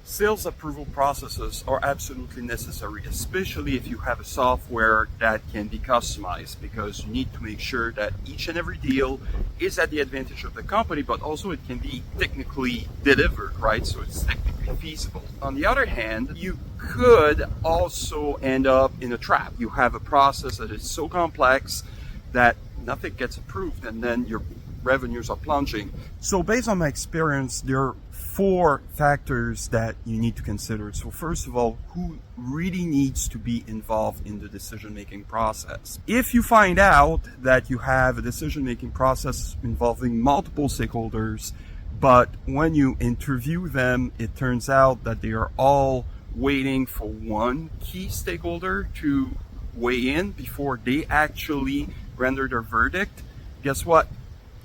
Sales approval processes are absolutely necessary, especially if you have a software that can be customized, because you need to make sure that each and every deal is at the advantage of the company, but also it can be technically delivered, right? So it's technically feasible. On the other hand, you could also end up in a trap. You have a process that is so complex that nothing gets approved, and then your revenues are plunging. So based on my experience, there are 4 factors that you need to consider. So first of all, who really needs to be involved in the decision-making process? If you find out that you have a decision-making process involving multiple stakeholders, but when you interview them, it turns out that they are all waiting for one key stakeholder to weigh in before they actually render their verdict, guess what?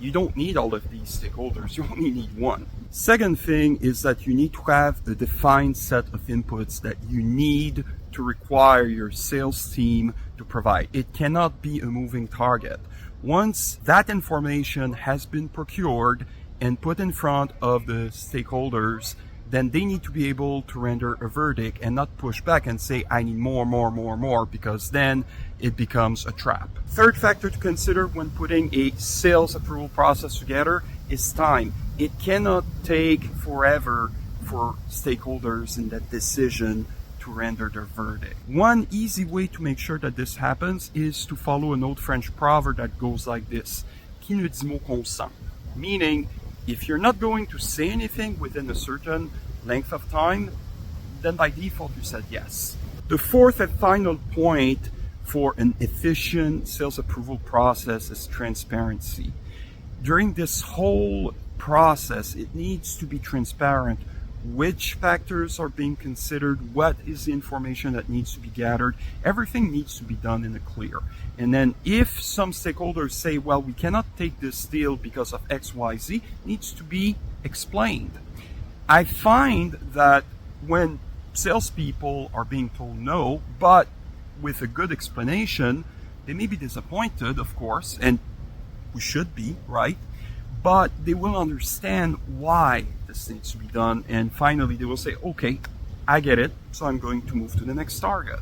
You don't need all of these stakeholders. You only need one. Second thing is that you need to have a defined set of inputs that you need to require your sales team to provide. It cannot be a moving target. Once that information has been procured and put in front of the stakeholders, then they need to be able to render a verdict and not push back and say, I need more, because then it becomes a trap. Third factor to consider when putting a sales approval process together is time. It cannot take forever for stakeholders in that decision to render their verdict. One easy way to make sure that this happens is to follow an old French proverb that goes like this: qui ne dit mot consent. Meaning, if you're not going to say anything within a certain length of time, then by default you said yes. The fourth and final point for an efficient sales approval process is transparency. During this whole process, it needs to be transparent. Which factors are being considered? What is the information that needs to be gathered? Everything needs to be done in the clear. And then if some stakeholders say, well, we cannot take this deal because of XYZ, needs to be explained. I find that when salespeople are being told no, but with a good explanation, they may be disappointed, of course, and we should be, right? But they will understand why this needs to be done, and finally they will say, okay, I get it, so I'm going to move to the next target.